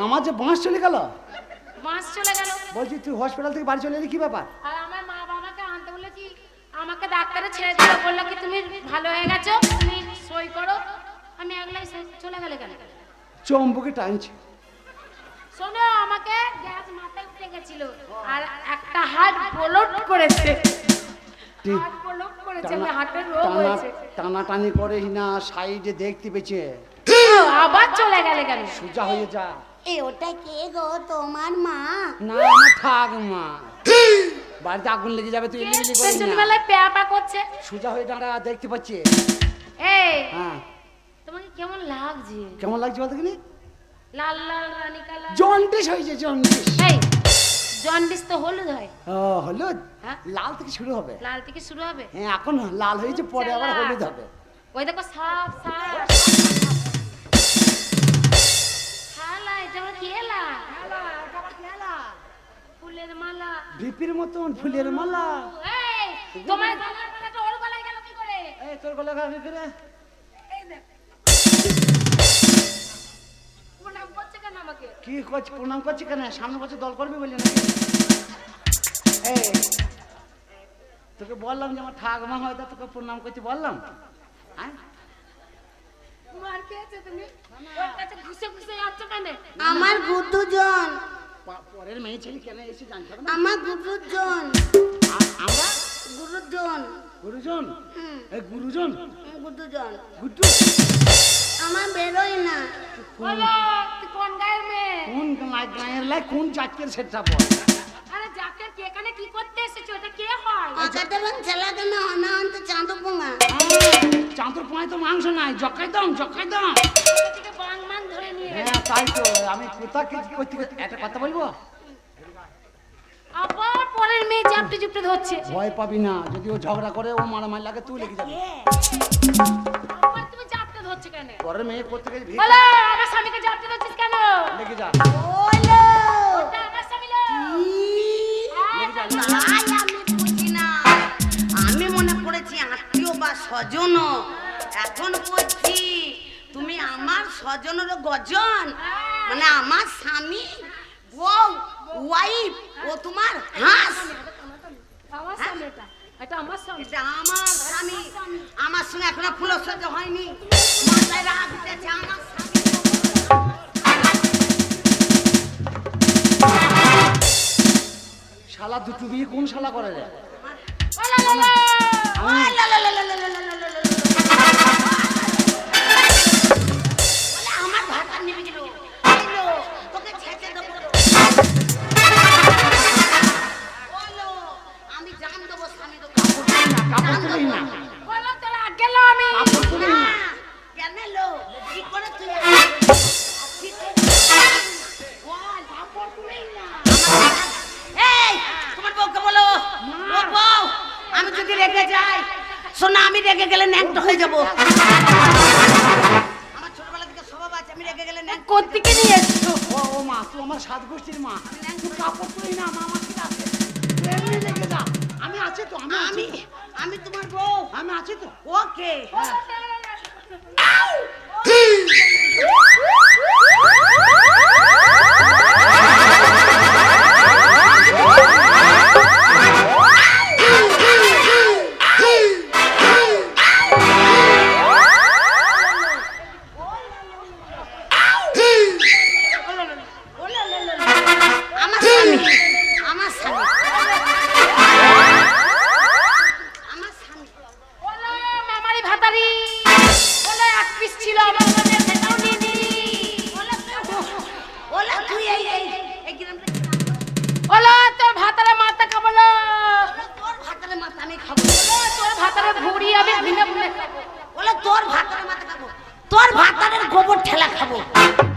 আমার যে বাঁশ চলে গেল। বাঁশ চলে গেল? বলছি তুই হসপিটাল থেকে বাড়ি চলে এলি কি ব্যাপার? আর আমার মা বাবাকে আনতে বলেছি, আমাকে ডাক্তারে ছেড়ে দিল, বললো কি তুমি ভালো হয়ে গেছো, তুমি সই করো। আমি একলাই চলে গেলে কেন? চম্বুকে টানছে। শোনো, আমাকে গ্যাস মাথায় উঠে গেছিল আর একটা হাত ব্লক করেছে। হাত ব্লক করেছে, আমি হাতের রোগ হয়েছে। টানাটানি করে না সাইডে দেখতে পেয়েছে। আবার চলে গেলে কেন? সোজা হয়ে যা। এ ওটা কে গো, তোমার মা? না আমার ঠাকুমা। বাড়িতে আগুন লেগে যাবে, তুই এলিমিলি করিস না। বেলায় প্যাপা করছে। সোজা হয়ে দাঁড়া, দেখতে পাচ্ছি। এই হ্যাঁ, তোমাকে কেমন লাগছে? কেমন লাগছে বলতে গেলি? লাল লাল রানী কালার। জন্ডিস হয়েছে, জন্ডিস। এই জন্ডিস তো হলুদ হয়। ও হলুদ? হ্যাঁ, লাল থেকে শুরু হবে। লাল থেকে শুরু হবে। হ্যাঁ, এখন লাল হয়েছে, পরে আবার হলুদ হবে। ওই দেখো সাপ সাপ। শালা, এটা আমার কি এলা? ফুলের মালা। বিপির মতন ফুলের মালা। এই তোমার গলার মালাটা ওর গলায় গেল কি করে? এই তোর গলা গায়ে করে এই দেখ, প্রণাম করছে কেন আমাকে? কি করছি, প্রণাম করছি কেন? সামনে বছর দল করবি বলি নাকি? এই তোকে বললাম যে আমার ঠাকুমা হয়, তা তোকে প্রণাম করছি বললাম। হ্যাঁ, মার খেয়েছে তুমি? ওর কাছে ঘুষে ঘুষে যাচ্ছ কেন? আমার গুড্ডুজন, পরের মেয়ে ছেলে কেন এসে জানতে হবে না? আমার গুড্ডুজন, আমরা গুরুজন, গুরুজন। এই গুরুজন, গুড্ডুজন গুড্ডু। আমার বেরোয় না। বলো, তুই কোন গায়ের মেয়ে? কোন গায়ের লাই, কোন জাতের সেটা বল। আরে জাতের কে, এখানে কি করতে এসেছো? এটা কে হয়? আচাতে রং চালাতে না না আনতে চাঁদো পোঙা। চাঁদুর পায়ে তো মাংস নাই, জকাই দাম, জকাই দাম। থেকে বাং মান ধরে নিয়ে গেছে। হ্যাঁ তাই তো, আমি কোথা কি করতে একটা কথা বলবো? আবার পরের মেয়ে চাপটে চুপটে ধরছে। ভয় পাবি না, যদি ও ঝগড়া করে, ও মারামারি লাগে, তুই লেগে যাবি। আবার তুমি চাপটে ধরছে কেন? পরের মেয়ে করতে গেছে বলো, আমার স্বামীকে চাপটে ধরছিস কেন? লেগে যা। ওলো ওটা আমার স্বামী লো। তাই আমি বুঝি না। আমি মনে করেছি আত্মীয় বা স্বজন, এখন বলছি তুমি আমার স্বজনের গজন, মানে আমার স্বামী, বউ, ওয়াইফ, ও তোমার হাঁস। আমার স্বামী এটা, এটা আমার স্বামী। এটা আমার স্বামী, আমার সঙ্গে এখনো ফুলসজ্জা হয়নি, মাথায় রাগ উঠেছে আমার স্বামী। শালা দুটো বিয়ে কোন শালা করে রে? ও লা লা লা। ওই লা লা লা লা লা লা লা লা লা লা। বলে আমার ভাতা নিবি গেল, এলো, তোকে ছেঁচে দেবো। বলো, আমি জান দেবো স্বামী দেবো। কাপড় তুলিস না, বলো, তোরা গেল আমি। কাপড় তুলিস না। কেন এলো? কি করে তুই কি করে? বল, কাপড় তুলিস না। এই, তোমার বউকে বলো, ও বউ, আমি যদি রেগে যাই, শোনা, আমি রেগে গেলে ন্যাংটো হয়ে যাবো। আমার ছোটবেলা থেকে স্বভাব আছে, আমি রেগে গেলে ন্যাংটো। কোত্থেকে নিয়ে এসছো? ও মা, তুই আমার সাত গোষ্ঠীর মা, তুই কাপড় তুলিস না, মা আমার কি আছে? তুই এমনি লেগে যা, আমি আছি তো, আমি আমি আছি। আমি তোমার বউ। আমি আছি তো। ওকে। আমার স্বামী, আমার স্বামী, আমার স্বামী। বলো, মামারি ভাতারি। বলো, এক পিস ছিল আমার কাছে, সেটাও নিয়ে নি। ওলা তুই এই এই এই গ্রামটা কি নাম? বলো, তোর ভাতারে মাথা খাবো না। ওলা তোর ভাতারে মাথা আমি খাবো। বলো, তোর ভাতারে ভুড়ি আমি ভেঙে ভেঙে খাবো। ওলা তোর ভাতারে মাথা খাবো, তোর ভাতারের গোবর ঠেলা খাবো।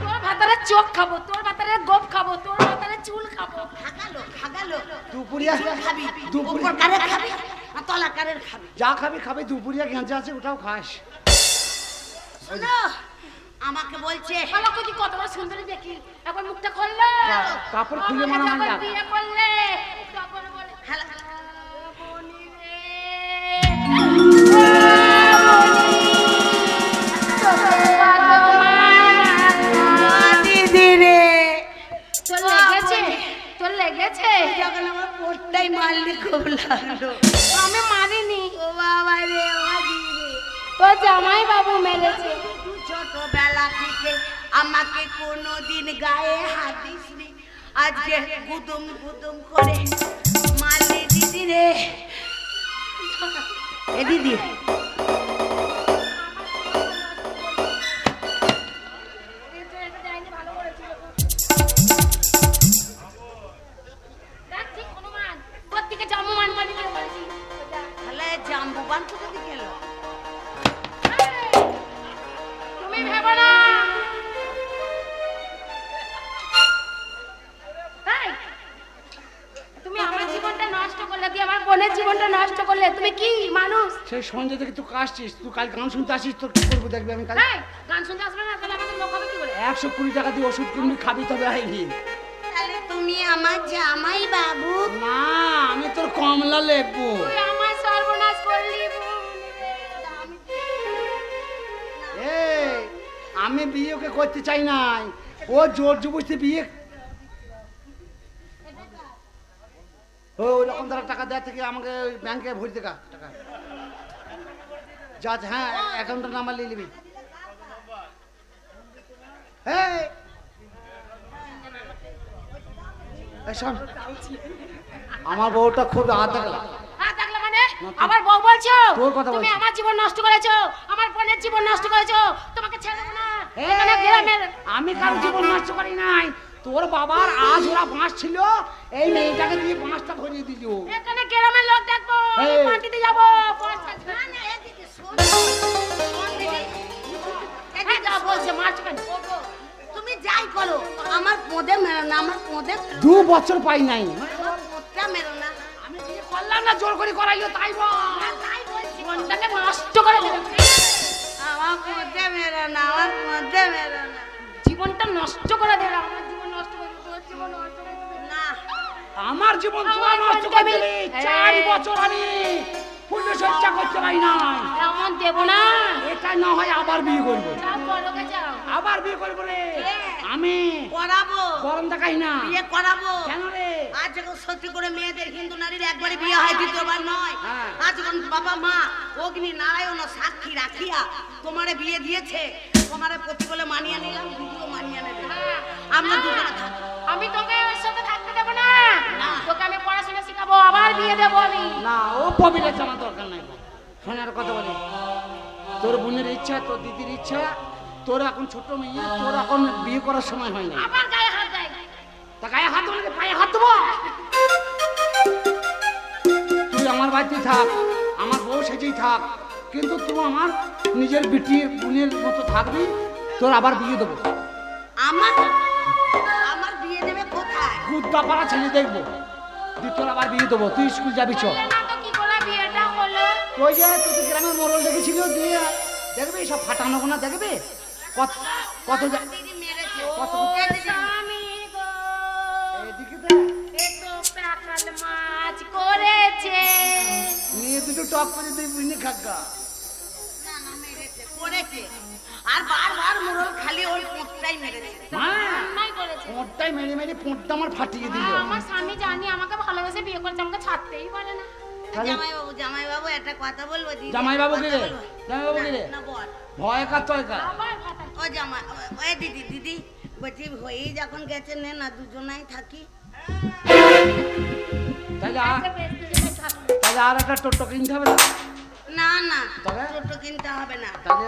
তোর ভাতারে চোখ খাবো, তোর ভাতারে গোপ খাবো, তোর ভাতারে চুল খাবো। খাগালো খাগালো। দুপুরিয়া খাবি দুপুরিয়া উপর কারের খাবি আর তলা কারের খাবি। যা খাবি খাবি, দুপুরিয়া গেঁজা আছে, ওটাও খাস। শোনো, আমাকে বলছে বলো, তুই কতবার সুন্দরী দেখি, এখন মুখটা খুললে। কাপড় খুলে আমাকে মারামারি যখন লাগ। বিয়ে করলে তখন বলে, হ্যালো বনি রে, দিদি রে, লেগেছে? যখন আমার পোটটাই মারলি খুব লাগলো। আমি মারিনি, ও বাবা রে, বাবা রে। তোর জামাই বাবু মেরেছে। তুই ছোটবেলা থেকে আমাকে কোনোদিন গায়ে হাত দিসনি, আজকে গুদুম গুদুম করে মারলি দিদি রে। এ দিদি, দেখ, ঠিক হনুমান, তোর দিকে জাম্বুমান মারি দিয়ে বলছি। তাহলে জাম্বুবান কোথা থেকে এলো? তুমি ভেবো না। এই, তুমি আমার জীবনটা নষ্ট করলে, দিয়ে আমার বোনের জীবনটা নষ্ট করলে। তুমি কি মানুষ? সেই সন্ধ্যে থেকে তুই কাশছিস, তুই কাল গান শুনতে আসিস, তোর কি করবো দেখবি আমি কাল। এই, গান শুনতে আসবে না, তাহলে আমাদের লোক হবে কি করে? 120 টাকা দিয়ে ওষুধ কিনবি, খাবি, তবে আইবি। তাহলে তুমি আমার জামাই বাবু? না, আমি তোর কমলা লেবু। তুই আমার সর্বনাশ করলি। এই, আমি বিয়ে ওকে করতে চাই নাই, ও জোর জবরদস্তি বিয়ে। ও ওরকম তারা টাকা দেওয়ার থেকে আমাকে ওই ব্যাংকে ভরি দেখা টাকা যা আছে, হ্যাঁ অ্যাকাউন্টের নাম্বার নিয়ে নিবি। এই, এই শোন, আমার বউটা খুব হাত দেখলা। হ্যাঁ, দেখলে মানে আবার বউ বলছো? তোর কথা তুমি বলছি। আমার জীবন নষ্ট করেছো, আমার বোনের জীবন নষ্ট করেছো। তোমাকে ছেড়ে দেব না। এই, এখানে গ্রামের আমি কারো জীবন নষ্ট করি নাই। তোর বাবার আজ ওরা বাঁশ ছিল, এই মেয়েটাকে দিয়ে বাঁশটা ভরিয়ে দিল। এখানে গ্রামের লোক দেখবো, এই। পার্টিতে যাবো। না না, এদিকে শোন। শোন দিদি, হ্যাঁ, যা বলছে মাছ কেন? ওগো, তুমি যাই করো, আমার পোদে মেরো না, আমার পোদে 2 বছর পাই নাই। আমার পোদটা মেরো না। আমি বিয়ে করলাম না, জোর করে করাইলো, তাই বল। তাই বলছি, জীবনটাকে নষ্ট করে দিল। আমার পোদে মেরো না, আমার পোদে মেরো না। জীবনটা নষ্ট করে দিল। আমার জীবন নষ্ট করে দিল, তোর জীবন নষ্ট করে দিল। না, আমার জীবন তোরা আমার নষ্ট জীবনটা করে দিলি। আমি- 4 বছর আমি পূর্ণ সজ্জা করতে পারি না। এমন দেবো না। এটা না হয় আবার বিয়ে করবো, যাও, বলোকে যাও। আবার বিয়ে করবো রে। হ্যাঁ। আমি করাবো, গরম দেখাই না। বিয়ে করাবো। কেন রে? আজ যখন সত্যি করে মেয়েদের হিন্দু নারীর একবারে বিয়ে হয়, দ্বিতীয়বার নয়। হ্যাঁ। আজ যখন বাবা মা অগ্নি নারায়ণ সাক্ষী রাখিয়া তোমারে বিয়ে দিয়েছে, তোমারে প্রতিকূলে মানিয়ে নিলাম, দিদিও মানিয়ে নেবে। আমরা দুজনে থাকবো। আমি তোকে ওর সাথে থাকতে দেবো না। না। তোকে আমি পড়াশোনা শিখাবো, আবার বিয়ে দেবো আমি। না, ও পবিলের জানা দরকার নাই। শোনার কথা বলি, তোর বোনের ইচ্ছা, তোর দিদির ইচ্ছা, তোর এখন ছোট মেয়ে, তোর এখন বিয়ে করার সময় হয় না। আবার গায়ে হাত দেয়। তা গায়ে হাত দেবো নাকি পায়ে হাত দেবো? তুই আমার বাড়িতে থাক, আমার বউ সেজেই থাক, কিন্তু তুই আমার নিজের বিটি বোনের মতো থাকবি। তোর আবার বিয়ে দেবো। আমার আমার বিয়ে দেবে কোথায়? গুদ্দাপাড়া ছেলে দেখবো, তুই তোর আবার বিয়ে দেবো। তুই স্কুল যাবি চ। বললে না তো কি করে বিয়েটা হলো? ওই যে তুই গ্রামের মোড়ল দেখেছিল, দিয়ে দেখবি সব ফাটানো গোনা দেখবি কত কত দিদি মেরেছে। কত এই দিদি, স্বামী গো, এদিকে দেখ, এ তো প্যাকাল মাছ করেছে। নিয়ে দুটো টপ করে তুই বুঝনি খাগা। না না, মেরেছে, করেছে। আর বারবার মোড়ল খালি ওই পোঁতটাই মেরেছে। হ্যাঁ, অন্যায় করেছে। পোঁটটাই মেরে মেরে পোঁটটা আমার ফাটিয়ে দিল। আমার স্বামী জানি আমাকে ভালোবেসে বিয়ে করেছে, আমাকে ছাড়তেই পারে না। তাহলে জামাই বাবু একটা কথা বলবো দিদি? জামাইবাবু কে রে? কথা বলবো? জামাইবাবু কে রে? না, না বল। ভয় কার তয় কার? আবার ফাটাই। ও জামাই, ওই দিদি দিদি বলছি, হয়েই যখন গেছে নে না, দুজনাই থাকি। তাহলে আচ্ছা, বেশ, দুজনে থাকো। তাহলে আর একটা টোটো কিনতে হবে না? না না, তবে? ছোট কিনতে হবে না। তাহলে